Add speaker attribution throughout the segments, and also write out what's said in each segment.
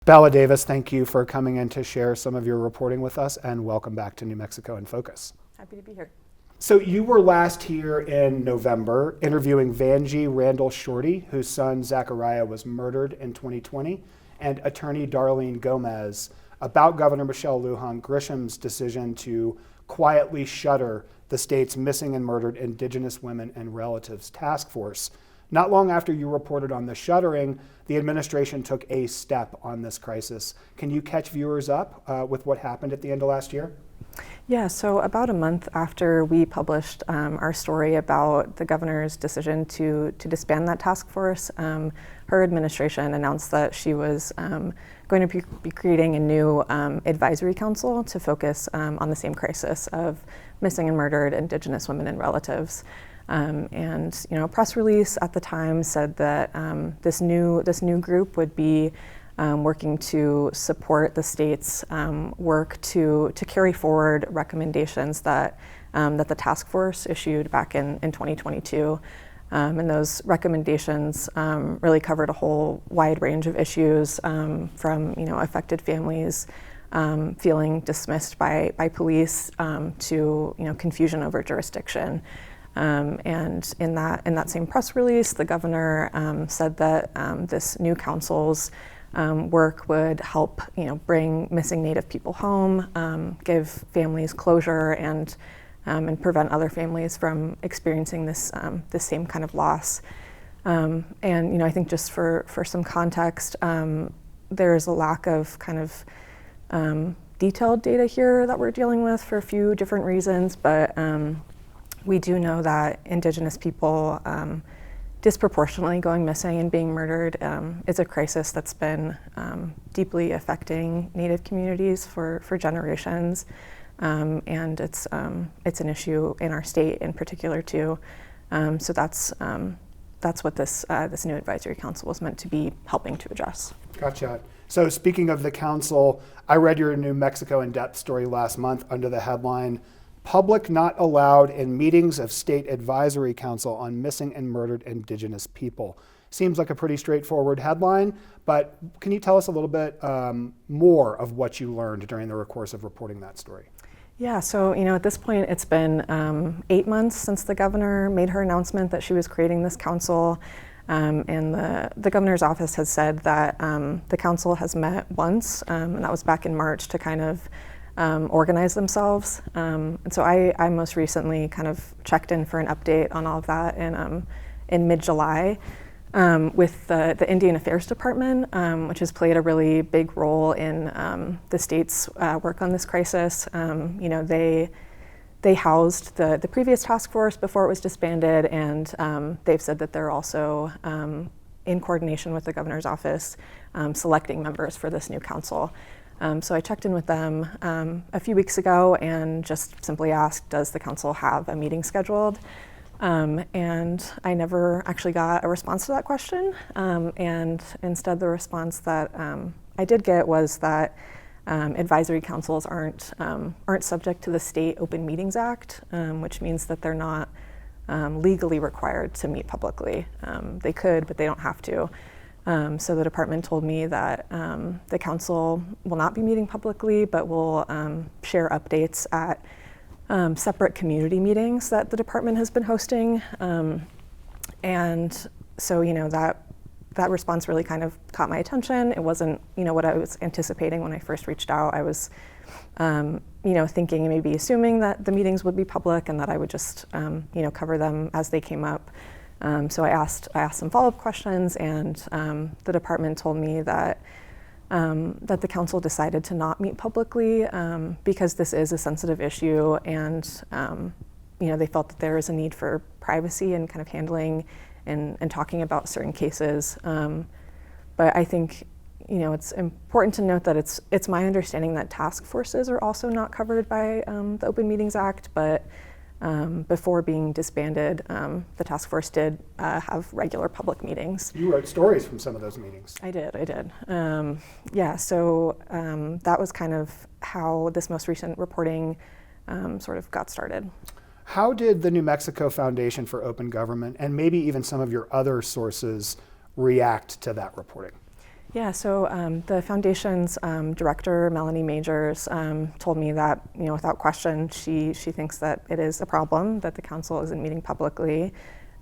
Speaker 1: Bella Davis, thank you for coming in to share some of your reporting with us, and welcome back to New Mexico in Focus.
Speaker 2: Happy to be here.
Speaker 1: So you were last here in November interviewing Vanjie Randall Shorty, whose son Zachariah was murdered in 2020, and attorney Darlene Gomez about Governor Michelle Lujan Grisham's decision to quietly shutter the state's missing and murdered Indigenous women and relatives task force. Not long after you reported on the shuttering, the administration took a step on this crisis. Can you catch viewers up with what happened at the end of last year?
Speaker 2: Yeah, so about a month after we published our story about the governor's decision to disband that task force, her administration announced that she was going to be creating a new advisory council to focus on the same crisis of missing and murdered Indigenous women and relatives. And a press release at the time said that this new group would be working to support the state's work to carry forward recommendations that the task force issued back in 2022. And those recommendations really covered a whole wide range of issues, from affected families feeling dismissed by police to confusion over jurisdiction. And in that same press release, the governor said that this new council's work would help, bring missing Native people home, give families closure, and prevent other families from experiencing this same kind of loss. And I think just for some context, there's a lack of kind of detailed data here that we're dealing with for a few different reasons, but we do know that Indigenous people disproportionately going missing and being murdered is a crisis that's been deeply affecting Native communities for generations, and it's an issue in our state in particular too. So that's what this new advisory council was meant to be helping to address.
Speaker 1: Gotcha. So speaking of the council, I read your New Mexico in-depth story last month under the headline, "Public Not Allowed in Meetings of State Advisory Council on Missing and Murdered Indigenous People." Seems like a pretty straightforward headline, but can you tell us a little bit more of what you learned during the course of reporting that story?
Speaker 2: Yeah, so at this point it's been 8 months since the governor made her announcement that she was creating this council, and the governor's office has said that the council has met once, and that was back in March to kind of organize themselves. And so I most recently kind of checked in for an update on all of that in mid-July with the Indian Affairs Department, which has played a really big role in the state's work on this crisis. They housed the previous task force before it was disbanded, and they've said that they're also in coordination with the governor's office selecting members for this new council. So I checked in with them a few weeks ago and just simply asked, does the council have a meeting scheduled? And I never actually got a response to that question. And instead the response that I did get was that advisory councils aren't subject to the State Open Meetings Act, which means that they're not legally required to meet publicly. They could, but they don't have to. So the department told me that the council will not be meeting publicly, but will share updates at separate community meetings that the department has been hosting. And so, that response really kind of caught my attention. It wasn't, what I was anticipating when I first reached out. I was, thinking and maybe assuming that the meetings would be public and that I would just, cover them as they came up. So I asked some follow-up questions, and the department told me that the council decided to not meet publicly because this is a sensitive issue, and they felt that there is a need for privacy and kind of handling and talking about certain cases. But I think it's important to note that it's my understanding that task forces are also not covered by the Open Meetings Act, but before being disbanded, the task force did have regular public meetings.
Speaker 1: You wrote stories from some of those meetings.
Speaker 2: I did. So that was kind of how this most recent reporting sort of got started.
Speaker 1: How did the New Mexico Foundation for Open Government and maybe even some of your other sources react to that reporting?
Speaker 2: Yeah, so the foundation's director, Melanie Majors, told me that, without question, she thinks that it is a problem that the council isn't meeting publicly.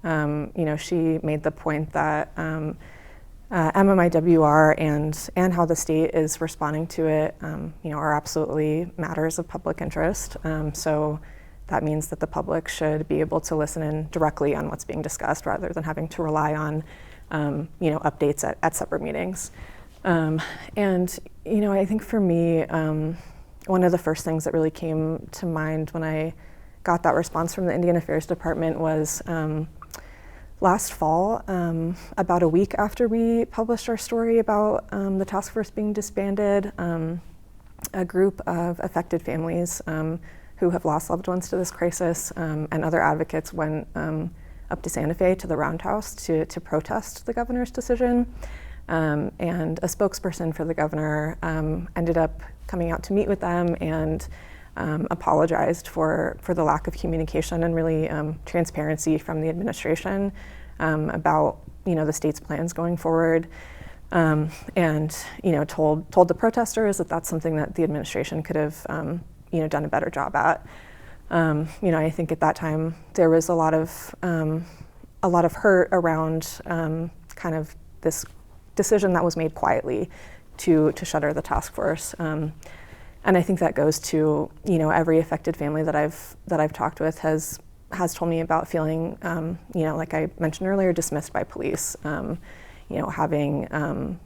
Speaker 2: She made the point that MMIWR and how the state is responding to it, are absolutely matters of public interest. So that means that the public should be able to listen in directly on what's being discussed rather than having to rely on updates at separate meetings. And I think for me, one of the first things that really came to mind when I got that response from the Indian Affairs Department was last fall, about a week after we published our story about the task force being disbanded, a group of affected families who have lost loved ones to this crisis and other advocates went up to Santa Fe to the Roundhouse to protest the governor's decision. And a spokesperson for the governor ended up coming out to meet with them and apologized for the lack of communication and really transparency from the administration about the state's plans going forward, and told the protesters that that's something that the administration could have done a better job at. I think at that time there was a lot of hurt around kind of this decision that was made quietly to shutter the task force. And I think that goes to every affected family that I've talked with has told me about feeling like I mentioned earlier, dismissed by police. Having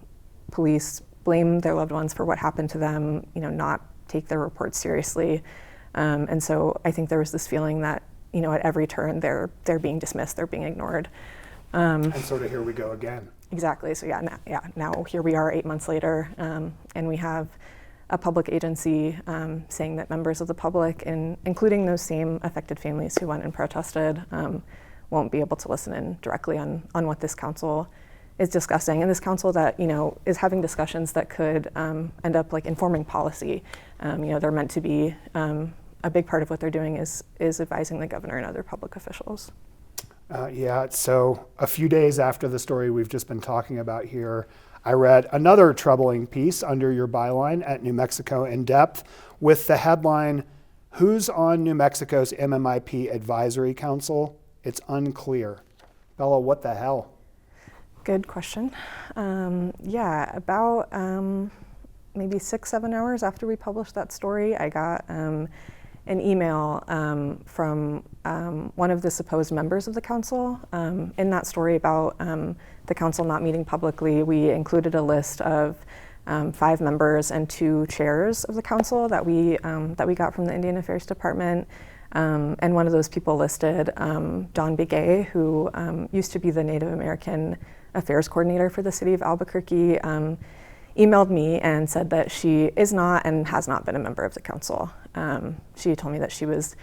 Speaker 2: police blame their loved ones for what happened to them, not take their reports seriously. And so I think there was this feeling that at every turn they're being dismissed, they're being ignored.
Speaker 1: And sort of here we go again.
Speaker 2: Exactly. So now here we are 8 months later, and we have a public agency saying that members of the public, including those same affected families who went and protested, won't be able to listen in directly on what this council is discussing. And this council that is having discussions that could end up like informing policy. They're meant to be a big part of what they're doing is advising the governor and other public officials. So a few days after the story we've just been talking about here, I read another troubling piece under your byline at New Mexico In Depth with the headline, "Who's on New Mexico's MMIP Advisory Council? It's unclear." Bella, what the hell? Good question. About maybe 6-7 hours after we published that story, I got an email from one of the supposed members of the council. In that story about the council not meeting publicly, we included a list of 5 members and 2 chairs of the council that we got from the Indian Affairs Department. And one of those people listed Dawn Begay, who used to be the Native American Affairs Coordinator for the city of Albuquerque, emailed me and said that she is not and has not been a member of the council. She told me that she was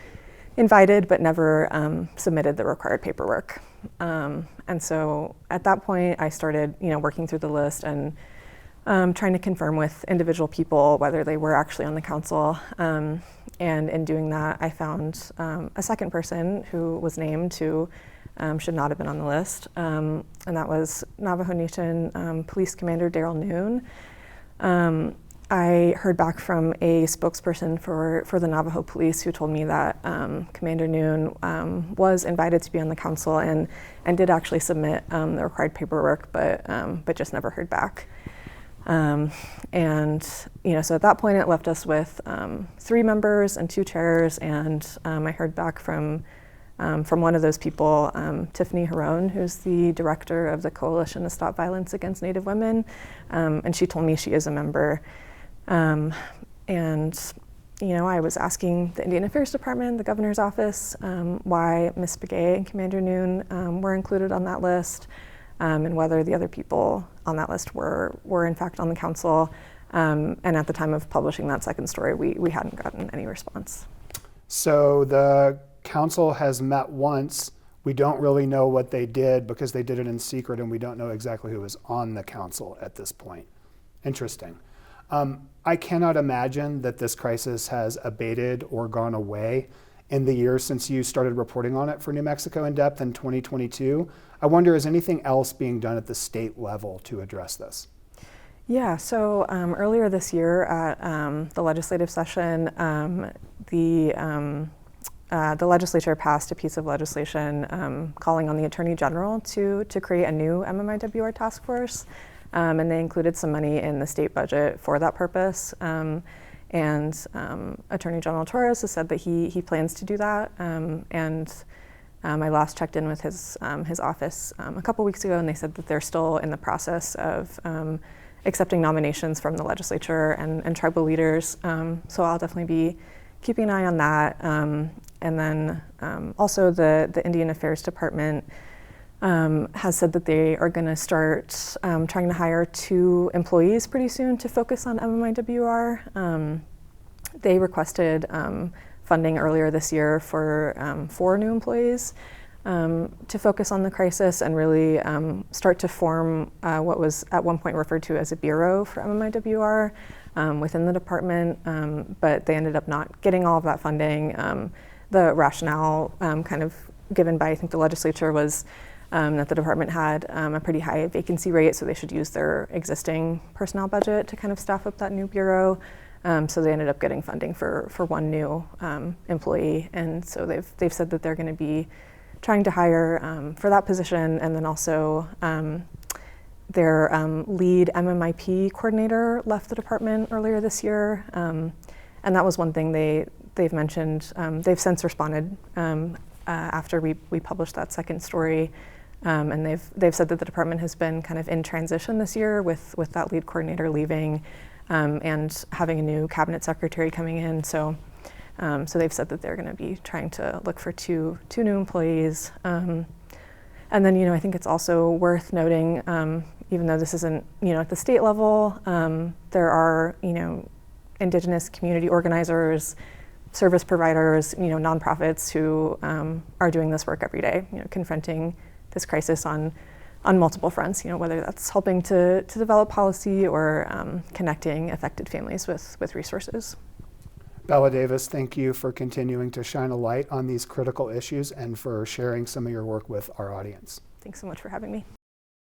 Speaker 2: invited but never submitted the required paperwork. And so at that point, I started, working through the list and trying to confirm with individual people whether they were actually on the council. And in doing that, I found a second person who was named who should not have been on the list, and that was Navajo Nation Police Commander Daryl Noon. I heard back from a spokesperson for the Navajo Police who told me that Commander Noon was invited to be on the council and did actually submit the required paperwork, but just never heard back. So at that point it left us with 3 members and 2 chairs, and I heard back from one of those people, Tiffany Harone, who's the director of the Coalition to Stop Violence Against Native Women, and she told me she is a member. I was asking the Indian Affairs Department, the governor's office, why Ms. Begay and Commander Noon were included on that list, and whether the other people on that list were in fact on the council. And at the time of publishing that second story, we hadn't gotten any response.
Speaker 1: So the council has met once. We don't really know what they did because they did it in secret, and we don't know exactly who was on the council at this point. Interesting. I cannot imagine that this crisis has abated or gone away in the years since you started reporting on it for New Mexico In Depth in 2022. I wonder, is anything else being done at the state level to address this?
Speaker 2: Yeah, so earlier this year at the legislative session, the legislature passed a piece of legislation calling on the Attorney General to create a new MMIWR task force, and they included some money in the state budget for that purpose. And Attorney General Torres has said that he plans to do that. I last checked in with his office a couple weeks ago, and they said that they're still in the process of accepting nominations from the legislature and tribal leaders. So I'll definitely be keeping an eye on that. And then also the Indian Affairs Department has said that they are going to start trying to hire 2 employees pretty soon to focus on MMIWR. They requested funding earlier this year for 4 new employees to focus on the crisis and really start to form what was at one point referred to as a bureau for MMIWR within the department, but they ended up not getting all of that funding. The rationale kind of given by, I think, the legislature was that the department had a pretty high vacancy rate, so they should use their existing personnel budget to kind of staff up that new bureau. So they ended up getting funding for 1 new employee, and so they've said that they're going to be trying to hire for that position, and then also their lead MMIP coordinator left the department earlier this year, and that was one thing they've mentioned. They've since responded after we published that second story, and they've said that the department has been kind of in transition this year with that lead coordinator leaving. And having a new cabinet secretary coming in, so they've said that they're going to be trying to look for two new employees. And then, I think it's also worth noting, even though this isn't, at the state level, there are, Indigenous community organizers, service providers, nonprofits who are doing this work every day, confronting this crisis on multiple fronts, whether that's helping to develop policy or connecting affected families with resources.
Speaker 1: Bella Davis, thank you for continuing to shine a light on these critical issues and for sharing some of your work with our audience.
Speaker 2: Thanks so much for having me.